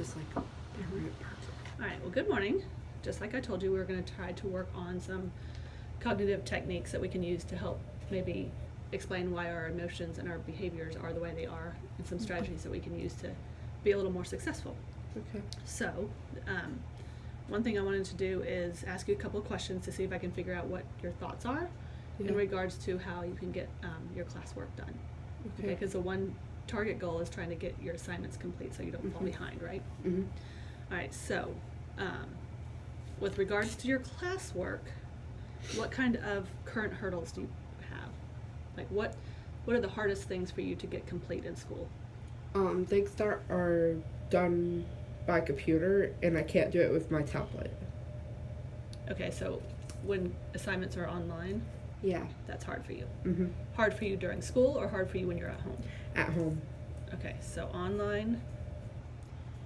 just like, All right, well, good morning. Just like I told you, we were going to try to work on some cognitive techniques that we can use to help maybe explain why our emotions and our behaviors are the way they are, and some strategies that we can use to be a little more successful. Okay. So, one thing I wanted to do is ask you a couple of questions to see if I can figure out what your thoughts are in regards to how you can get your classwork done. Okay, because the one target goal is trying to get your assignments complete so you don't fall behind, right? Mm-hmm. All right, so with regards to your classwork, what kind of current hurdles do you have? Like what are the hardest things for you to get complete in school? Things that are done by computer, and I can't do it with my tablet. Okay, so when assignments are online, Yeah. that's hard for you. Mm-hmm. Hard for you during school or hard for you when you're at home? At home. Okay, so online.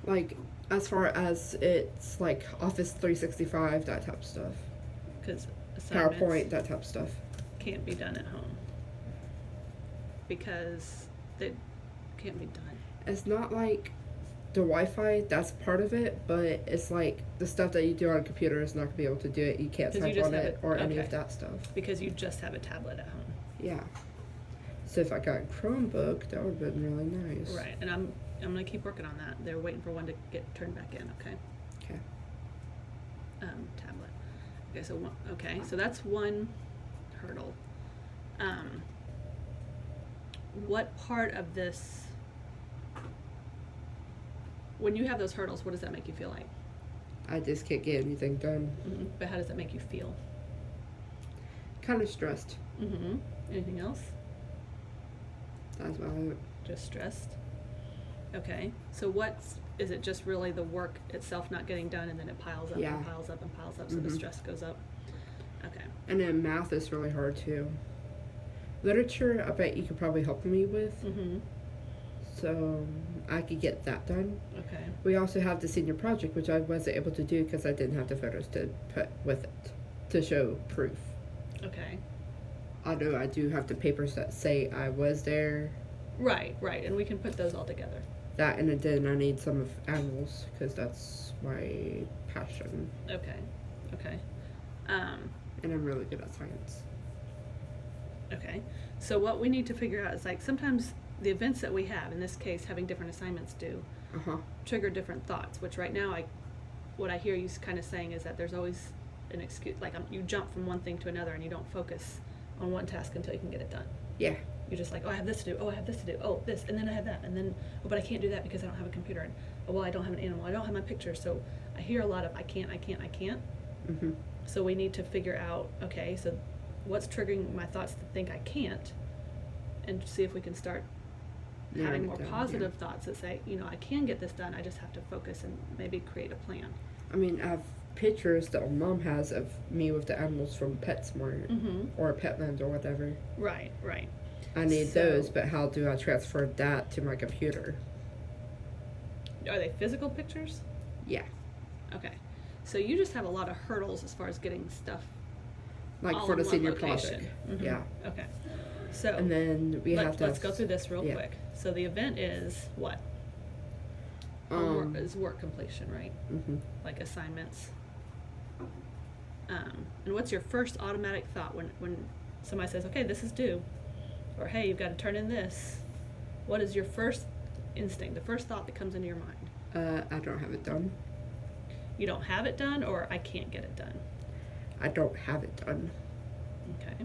Like, as far as it's like Office 365, that type of stuff. Because assignments PowerPoint, that type of stuff. can't be done at home. Because they can't be done. It's not like the Wi-Fi, that's part of it, but it's like the stuff that you do on a computer is not going to be able to do it. You can't type on it or any of that stuff. Because you just have a tablet at home. Yeah. So if I got a Chromebook, that would have been really nice. Right, and I'm going to keep working on that. They're waiting for one to get turned back in, okay? Okay. Tablet. Okay, so that's one hurdle. What part of this, when you have those hurdles, what does that make you feel like? I just can't get anything done. Mm-hmm. But how does that make you feel? Kind of stressed. Mm-hmm. Anything else? That's about it. Just stressed? Okay, so is it just really the work itself not getting done, and then it piles up and piles up and piles up, so the stress goes up? Okay. And then math is really hard too. Literature, I bet you could probably help me with. Mm-hmm. So I could get that done. Okay. We also have the senior project, which I wasn't able to do because I didn't have the photos to put with it to show proof. Okay. Although I do have the papers that say I was there. Right, and we can put those all together. That, and then I need some of animals because that's my passion. Okay. And I'm really good at science. Okay, so what we need to figure out is, like, sometimes the events that we have, in this case having different assignments due, trigger different thoughts, which right now what I hear you kind of saying is that there's always an excuse, like you jump from one thing to another and you don't focus on one task until you can get it done. Yeah. You're just like, oh, I have this to do, oh, I have this to do, oh, this, and then I have that, and then, oh, but I can't do that because I don't have a computer, and, oh, well, I don't have an animal, I don't have my picture, so I hear a lot of I can't. Mm-hmm. So we need to figure out, okay, so what's triggering my thoughts to think I can't, and see if we can start having more positive thoughts that say, I can get this done, I just have to focus and maybe create a plan. I mean, I have pictures that my mom has of me with the animals from PetSmart or Petland or whatever. Right. I need those, but how do I transfer that to my computer? Are they physical pictures? Yeah. Okay. So you just have a lot of hurdles as far as getting stuff like all for in the one senior location. project. Mm-hmm. Yeah. Okay. So and then let's go through this real quick. So the event is what? Is work completion, right? Mm-hmm. Like assignments. And what's your first automatic thought when somebody says, okay, this is due, or hey, you've got to turn in this? What is your first instinct, the first thought that comes into your mind? I don't have it done. You don't have it done, or I can't get it done? I don't have it done. Okay.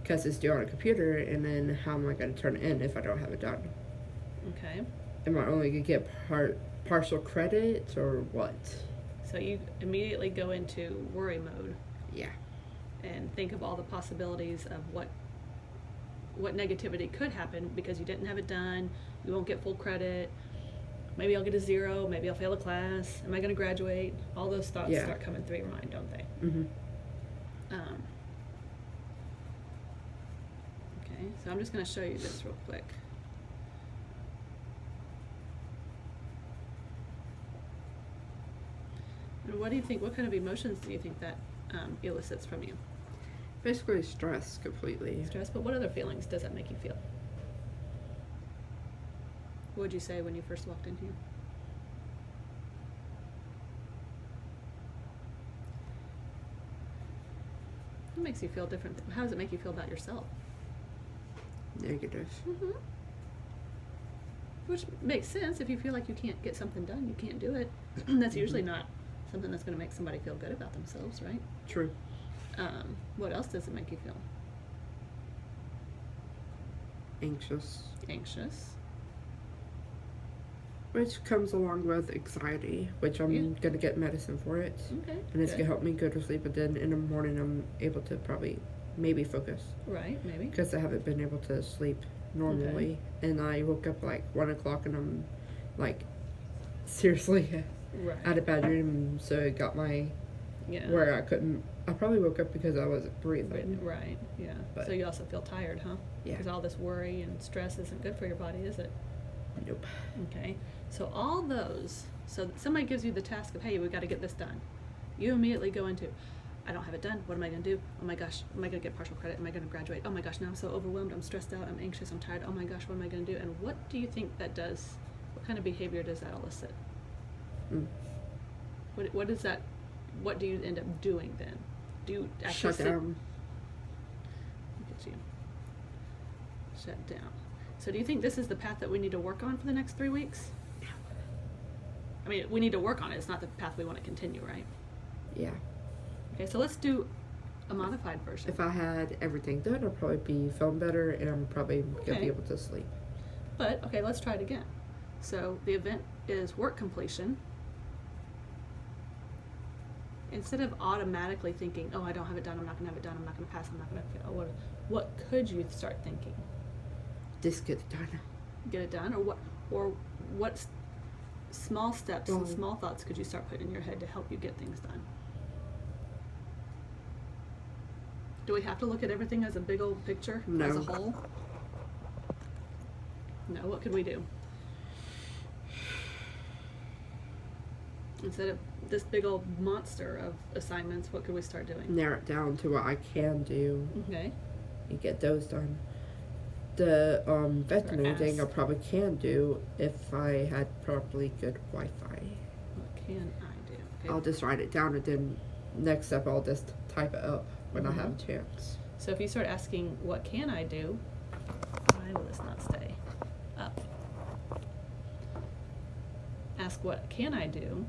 Because it's due on a computer, and then how am I going to turn it in if I don't have it done? Okay. Am I only going to get partial credit, or what? So you immediately go into worry mode. Yeah. And think of all the possibilities of what negativity could happen because you didn't have it done. You won't get full credit. Maybe I'll get a 0. Maybe I'll fail a class. Am I going to graduate? All those thoughts start coming through your mind, don't they? Mm-hmm. Okay, so I'm just going to show you this real quick. And what do you think? What kind of emotions do you think that elicits from you? Basically stress completely. Stress, but what other feelings does that make you feel? What would you say when you first walked in here? makes you feel different. How does it make you feel about yourself? Negative. Mm-hmm. Which makes sense. If you feel like you can't get something done, you can't do it. That's usually not something that's going to make somebody feel good about themselves, right? True. What else does it make you feel? Anxious. Which comes along with anxiety, which I'm going to get medicine for it. Okay. And it's going to help me go to sleep, but then in the morning I'm able to maybe focus. Right, maybe. Because I haven't been able to sleep normally. Okay. And I woke up like 1 o'clock and I'm like seriously out of bad dream, so it got my where I probably woke up because I wasn't breathing. Right, yeah. But, so you also feel tired, huh? Yeah. Because all this worry and stress isn't good for your body, is it? Nope. Okay. So all those, so somebody gives you the task of, hey, we got to get this done. You immediately go into, I don't have it done. What am I going to do? Oh my gosh, am I going to get partial credit? Am I going to graduate? Oh my gosh, now I'm so overwhelmed. I'm stressed out. I'm anxious. I'm tired. Oh my gosh, what am I going to do? And what do you think that does? What kind of behavior does that elicit? What is that? What do you end up doing then? Do you actually shut down? Look at you. Shut down. So do you think this is the path that we need to work on for the next 3 weeks? Yeah. I mean, we need to work on it. It's not the path we want to continue, right? Yeah. Okay, so let's do a modified version. If I had everything done, I'd probably be feeling better, and I'm probably going to be able to sleep. But, okay, let's try it again. So the event is work completion. Instead of automatically thinking, oh, I don't have it done, I'm not going to have it done, I'm not going to pass, I'm not going to fail, what could you start thinking? Just get it done. Get it done? Or what small steps and small thoughts could you start putting in your head to help you get things done? Do we have to look at everything as a big old picture? No. As a whole? No, what could we do? Instead of this big old monster of assignments, what could we start doing? Narrow it down to what I can do. Okay. And get those done. The veterinary thing I probably can do if I had probably good Wi-Fi. What can I do? Okay. I'll just write it down, and then next step I'll just type it up when I have a chance. So if you start asking, what can I do? Why will this not stay up? Ask, what can I do?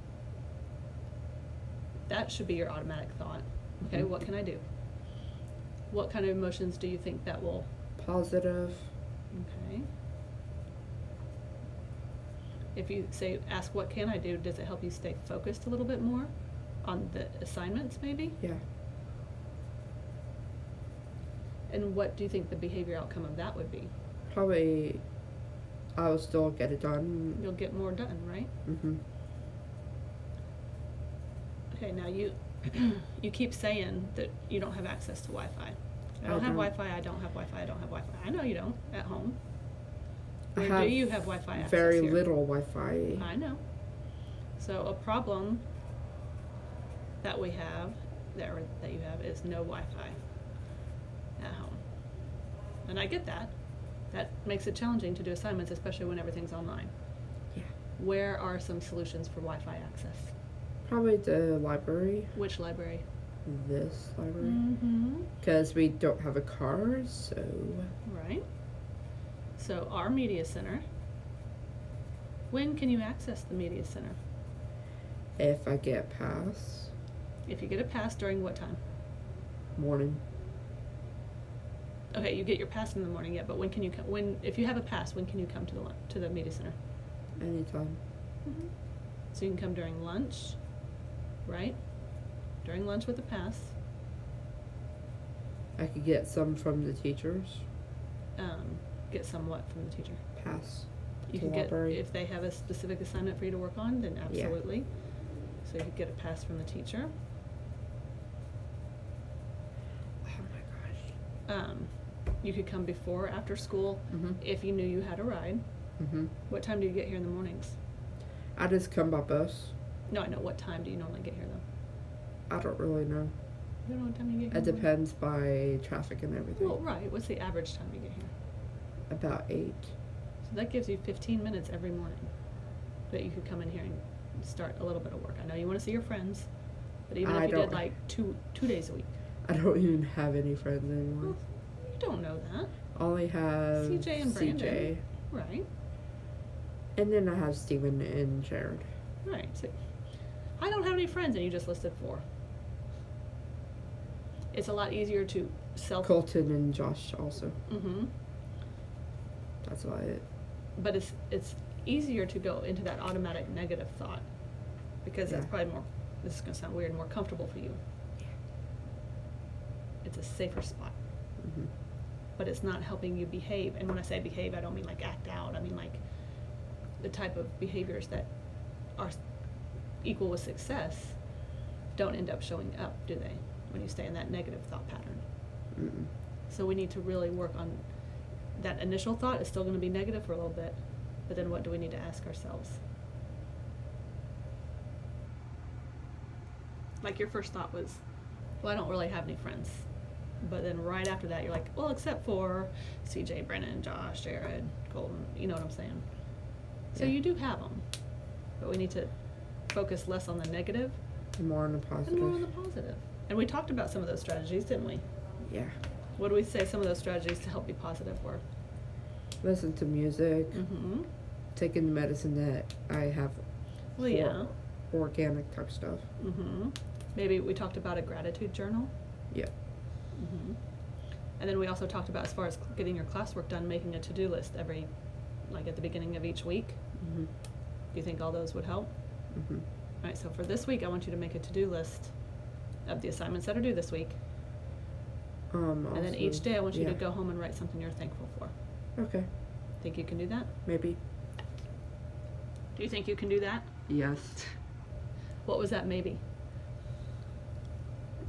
That should be your automatic thought. Okay, what can I do? What kind of emotions do you think that will? Positive. Okay. If you say, ask what can I do, does it help you stay focused a little bit more on the assignments maybe? Yeah. And what do you think the behavior outcome of that would be? Probably I'll still get it done. You'll get more done, right? Okay, now you keep saying that you don't have access to Wi-Fi. I don't have Wi-Fi, I don't have Wi-Fi, I don't have Wi-Fi. I know you don't at home. Where do you have Wi-Fi access very here? little Wi-Fi. I know. So a problem that we have, that you have, is no Wi-Fi at home. And I get that. That makes it challenging to do assignments, especially when everything's online. Yeah. Where are some solutions for Wi-Fi access? Probably the library. Which library? This library. Because we don't have a car, so. Right. So our media center. When can you access the media center? If I get a pass. If you get a pass, during what time? Morning. Okay, you get your pass in the morning, yeah, but when can you come? If you have a pass, when can you come to the media center? Anytime. So you can come during lunch, right? During lunch with a pass. I could get some from the teachers. Get some what from the teacher? Pass. You can get, if they have a specific assignment for you to work on, then absolutely. Yeah. So you could get a pass from the teacher. Oh my gosh. You could come before or after school if you knew you had a ride. What time do you get here in the mornings? I just come by bus. No, I know. What time do you normally get here, though? I don't really know. You don't know what time you get here? It depends by traffic and everything. Well, right. What's the average time you get here? About 8. So that gives you 15 minutes every morning that you could come in here and start a little bit of work. I know you want to see your friends, but even if you did like two days a week. I don't even have any friends anymore. Well, you don't know that. I only have CJ and Brandon. CJ. Right. And then I have Steven and Jared. Right. So I don't have any friends, and you just listed 4. It's a lot easier to Colton and Josh also. Mm-hmm. That's about it. But it's easier to go into that automatic negative thought because that's probably more, this is going to sound weird, more comfortable for you. Yeah. It's a safer spot. Mm-hmm. But it's not helping you behave. And when I say behave, I don't mean like act out. I mean like the type of behaviors that are equal with success don't end up showing up, do they? When you stay in that negative thought pattern. Mm-mm. So we need to really work on that initial thought is still going to be negative for a little bit, but then what do we need to ask ourselves? Like your first thought was, well, I don't really have any friends. But then right after that, you're like, well, except for CJ, Brennan, Josh, Jared, Colton, you know what I'm saying? So you do have them, but we need to focus less on the negative and more on the positive. And more on the positive. And we talked about some of those strategies, didn't we? Yeah. What do we say some of those strategies to help be positive were? Listen to music. Mm-hmm. Taking the medicine that I have. Well, yeah. Organic type stuff. Mm-hmm. Maybe we talked about a gratitude journal. Yeah. Mm-hmm. And then we also talked about, as far as getting your classwork done, making a to-do list every, like at the beginning of each week. Mm-hmm. Do you think all those would help? Mm-hmm. All right, so for this week, I want you to make a to-do list of the assignments that are due this week. And then each day, I want you to go home and write something you're thankful for. Okay. Think you can do that? Maybe. Do you think you can do that? Yes. What was that maybe?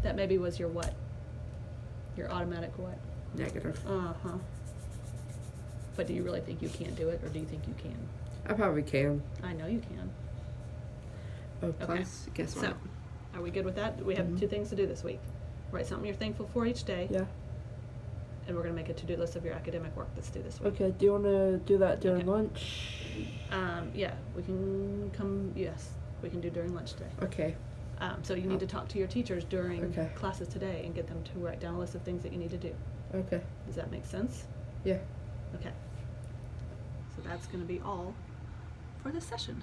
That maybe was your what? Your automatic what? Negative. Uh-huh. But do you really think you can't do it, or do you think you can? I probably can. I know you can. Oh, plus, guess what? So, are we good with that? We have 2 things to do this week. Write something you're thankful for each day. Yeah. And we're going to make a to-do list of your academic work that's due this week. Okay, do you want to do that during lunch? Yeah, we can come, yes, we can do during lunch today. Okay. So you need to talk to your teachers during Okay. classes today and get them to write down a list of things that you need to do. Okay. Does that make sense? Yeah. Okay. So that's going to be all for this session.